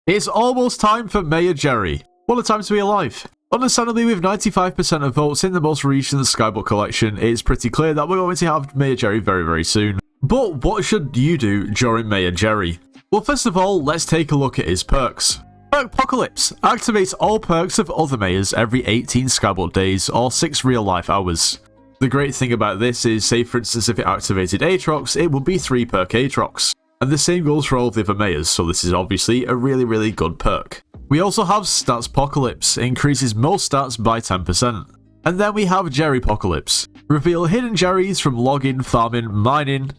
It's almost time for Mayor Jerry. What a time to be alive. Understandably, with 95% of votes in the most recent Skyblock collection, it's pretty clear that we're going to have Mayor Jerry very, very soon. But what should you do during Mayor Jerry? Well, first of all, let's take a look at his perks. Perkpocalypse activates all perks of other mayors every 18 Skyblock days or 6 real-life hours. The great thing about this is, say for instance if it activated Aatrox, it would be 3 perk Aatrox. And the same goes for all of the other mayors, so this is obviously a really good perk. We also have Statspocalypse, increases most stats by 10%. And then we have Jerrypocalypse, reveal hidden Jerrys from logging, farming, mining,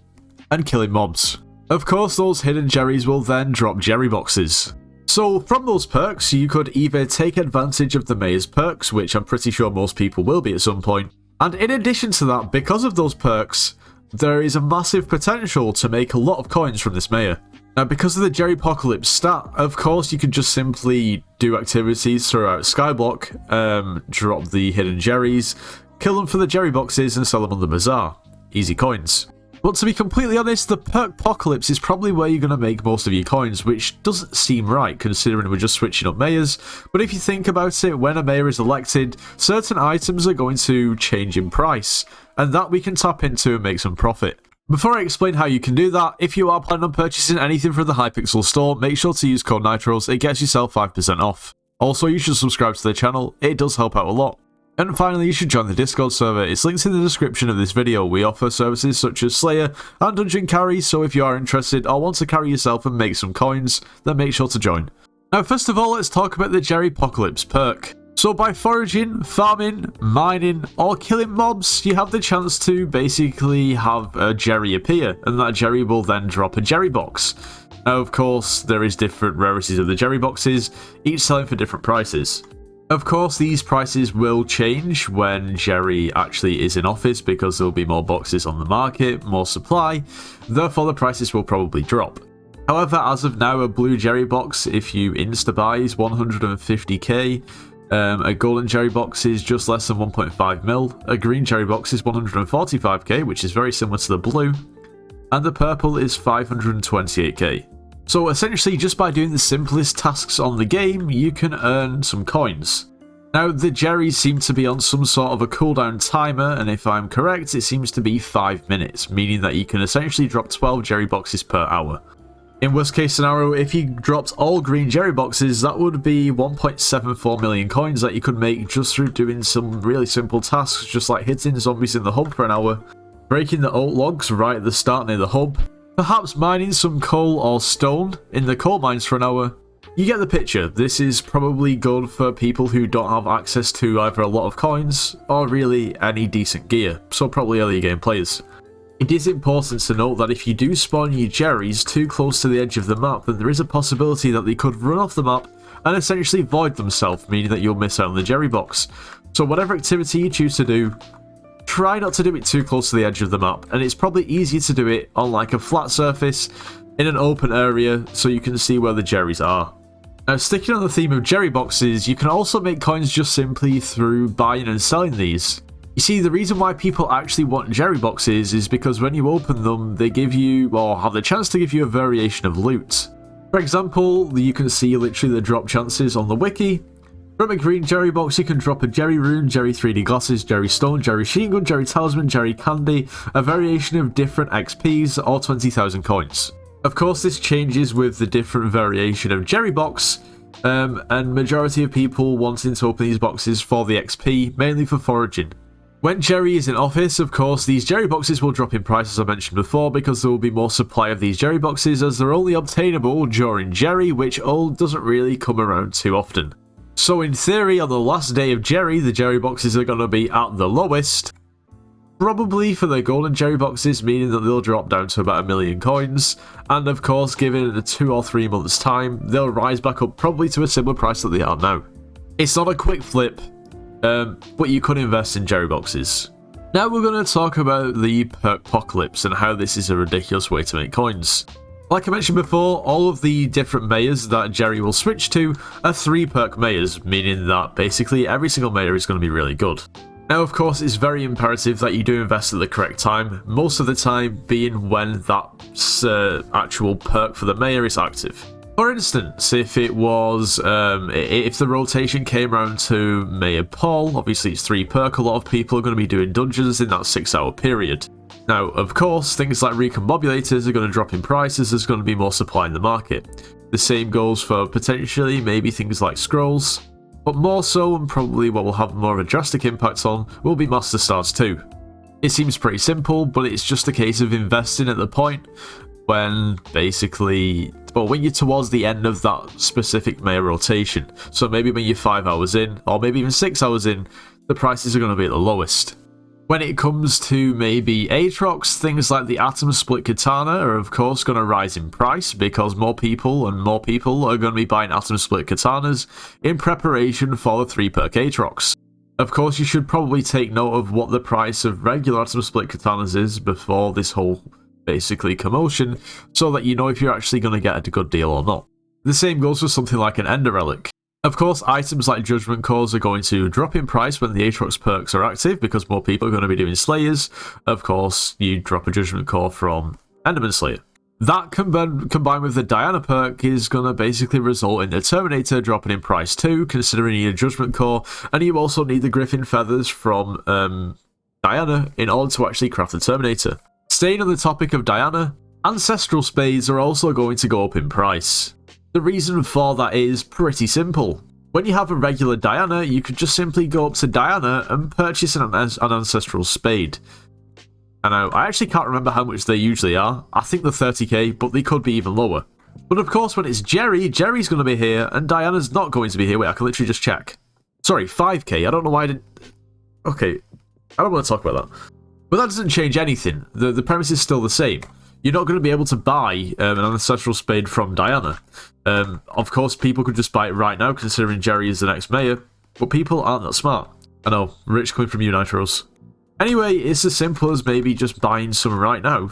and killing mobs. Of course, those hidden Jerrys will then drop Jerry boxes. So from those perks, you could either take advantage of the mayor's perks, which I'm pretty sure most people will be at some point, and in addition to that, because of those perks, there is a massive potential to make a lot of coins from this mayor. Now, because of the Jerrypocalypse stat, of course you can just simply do activities throughout Skyblock, drop the hidden Jerrys, kill them for the Jerry boxes and sell them on the bazaar. Easy coins. But to be completely honest, the Perkpocalypse is probably where you're going to make most of your coins, which doesn't seem right considering we're just switching up mayors. But if you think about it, when a mayor is elected, certain items are going to change in price, and that we can tap into and make some profit. Before I explain how you can do that, if you are planning on purchasing anything from the Hypixel store, make sure to use code NITROS, it gets yourself 5% off. Also, you should subscribe to the channel, it does help out a lot. And finally, you should join the Discord server, it's linked in the description of this video. We offer services such as Slayer and Dungeon Carry, so if you are interested or want to carry yourself and make some coins, then make sure to join. Now first of all, let's talk about the Jerrypocalypse perk. So by foraging, farming, mining, or killing mobs, you have the chance to basically have a Jerry appear, and that Jerry will then drop a Jerry box. Now of course, there is different rarities of the Jerry boxes, each selling for different prices. Of course, these prices will change when Jerry actually is in office because there will be more boxes on the market, more supply, therefore the prices will probably drop. However, as of now, a blue Jerry box, if you insta-buy, is 150k, a golden Jerry box is just less than 1.5 mil, a green Jerry box is 145k, which is very similar to the blue, and the purple is 528k. So essentially, just by doing the simplest tasks on the game, you can earn some coins. Now, the Jerrys seem to be on some sort of a cooldown timer, and if I'm correct, it seems to be 5 minutes, meaning that you can essentially drop 12 Jerry boxes per hour. In worst case scenario, if you dropped all green Jerry boxes, that would be 1.74 million coins that you could make just through doing some really simple tasks, just like hitting zombies in the hub for an hour, breaking the oat logs right at the start near the hub, perhaps mining some coal or stone in the coal mines for an hour. You get the picture. This is probably good for people who don't have access to either a lot of coins or really any decent gear, so probably early game players. It is important to note that if you do spawn your Jerrys too close to the edge of the map, then there is a possibility that they could run off the map and essentially void themselves, meaning that you'll miss out on the Jerry box. So whatever activity you choose to do, try not to do it too close to the edge of the map, and it's probably easier to do it on like a flat surface in an open area so you can see where the Jerrys are. Now, sticking on the theme of Jerry boxes, you can also make coins just simply through buying and selling these. You see, the reason why people actually want Jerry boxes is because when you open them, they give you, or have the chance to give you, a variation of loot. For example, you can see literally the drop chances on the wiki. From a green Jerry box, you can drop a Jerry Rune, Jerry 3D Glasses, Jerry Stone, Jerry Sheen Gun, Jerry Talisman, Jerry Candy, a variation of different XPs, or 20,000 coins. Of course, this changes with the different variation of Jerry box, and majority of people wanting to open these boxes for the XP, mainly for foraging. When Jerry is in office, of course, these Jerry boxes will drop in price as I mentioned before because there will be more supply of these Jerry boxes as they're only obtainable during Jerry, which doesn't really come around too often. So in theory, on the last day of Jerry, the Jerry boxes are going to be at the lowest, probably for the golden Jerry boxes, meaning that they'll drop down to about 1 million coins, and of course, given it 2 or 3 months time, they'll rise back up probably to a similar price that they are now. It's not a quick flip, but you could invest in Jerry boxes. Now we're going to talk about the Perkpocalypse and how this is a ridiculous way to make coins. Like I mentioned before, all of the different mayors that Jerry will switch to are 3 perk mayors, meaning that basically every single mayor is going to be really good. Now of course it's very imperative that you do invest at the correct time, most of the time being when that actual perk for the mayor is active. For instance, if it was, if the rotation came around to Mayor Paul, obviously it's 3 perk, a lot of people are going to be doing dungeons in that 6-hour period. Now, of course, things like recombobulators are going to drop in price as there's going to be more supply in the market. The same goes for potentially maybe things like scrolls, but more so, and probably what will have more of a drastic impact on, will be Master Stars too. It seems pretty simple, but it's just a case of investing at the point when basically, well, when you're towards the end of that specific Mayor rotation. So maybe when you're 5 hours in, or maybe even 6 hours in, the prices are going to be at the lowest. When it comes to maybe Aatrox, things like the Atom Split Katana are of course going to rise in price because more people are going to be buying Atom Split Katanas in preparation for the 3 perk Aatrox. Of course, you should probably take note of what the price of regular Atom Split Katanas is before this whole basically commotion, so that you know if you're actually going to get a good deal or not. The same goes for something like an Ender Relic. Of course, items like Judgment Cores are going to drop in price when the Aatrox perks are active because more people are going to be doing Slayers. Of course, you drop a Judgment Core from Enderman Slayer. That combined with the Diana perk is going to basically result in the Terminator dropping in price too, considering you need a Judgment Core, and you also need the Griffin Feathers from Diana in order to actually craft the Terminator. Staying on the topic of Diana, Ancestral Spades are also going to go up in price. The reason for that is pretty simple. When you have a regular Diana, you could just simply go up to Diana and purchase an Ancestral Spade. And I actually can't remember how much they usually are. I think they're 30k, but they could be even lower. But of course, when it's Jerry, Jerry's going to be here, and Diana's not going to be here. Wait, I can literally just check. Sorry, 5k. I don't know why I didn't... Okay, I don't want to talk about that. But that doesn't change anything. The premise is still the same. You're not going to be able to buy an Ancestral Spade from Diana. Of course, people could just buy it right now, considering Jerry is the next mayor, but people aren't that smart. I know, rich coming from you, Nitros. Anyway, it's as simple as maybe just buying some right now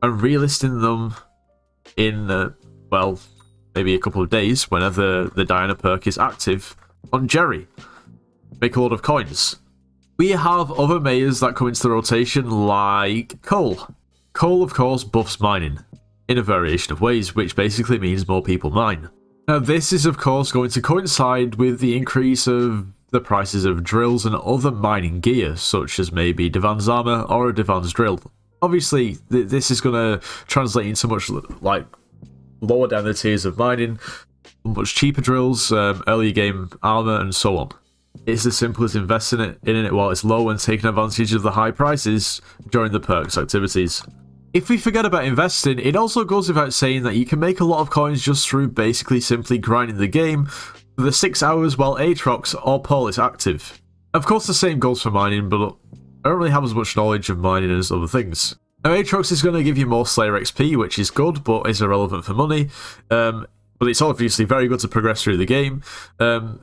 and relisting them in, well, maybe a couple of days whenever the Diana perk is active on Jerry. Make a lot of coins. We have other mayors that come into the rotation like Cole. Cole, of course, buffs mining in a variation of ways, which basically means more people mine. Now, this is, of course, going to coincide with the increase of the prices of drills and other mining gear, such as maybe Divan's armor or a Divan's drill. Obviously, this is going to translate into much like lower down the tiers of mining, much cheaper drills, earlier game armor, and so on. It's as simple as investing in it while it's low and taking advantage of the high prices during the perks activities. If we forget about investing, it also goes without saying that you can make a lot of coins just through basically simply grinding the game for the 6 hours while Aatrox or Paul is active. Of course, the same goes for mining, but I don't really have as much knowledge of mining as other things. Now, Aatrox is going to give you more Slayer XP, which is good, but is irrelevant for money. But it's obviously very good to progress through the game.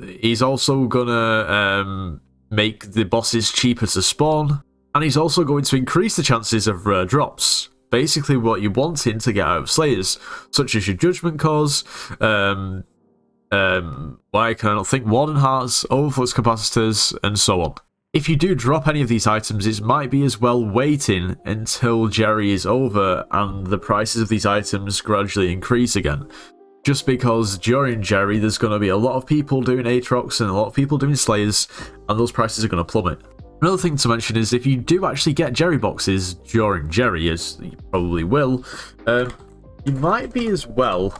He's also going to make the bosses cheaper to spawn, and he's also going to increase the chances of rare drops. Basically what you're wanting to get out of Slayers, such as your Judgment Cores, why I cannot think, Warden Hearts, Overflux Capacitors, and so on. If you do drop any of these items, it might be as well waiting until Jerry is over and the prices of these items gradually increase again. Just because during Jerry, there's going to be a lot of people doing Aatrox and a lot of people doing Slayers, and those prices are going to plummet. Another thing to mention is if you do actually get Jerry boxes during Jerry, as you probably will, you might be as well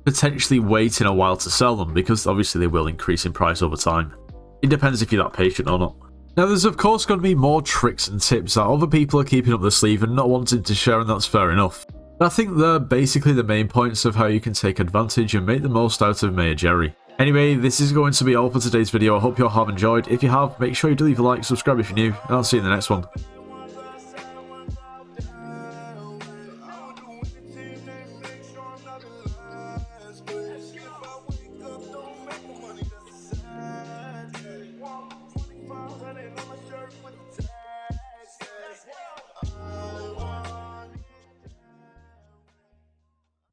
potentially waiting a while to sell them, because obviously they will increase in price over time. It depends if you're that patient or not. Now, there's of course going to be more tricks and tips that other people are keeping up their sleeve and not wanting to share, and that's fair enough. But I think they're basically the main points of how you can take advantage and make the most out of Mayor Jerry. Anyway, this is going to be all for today's video. I hope you all have enjoyed. If you have, make sure you do leave a like, subscribe if you're new, and I'll see you in the next one.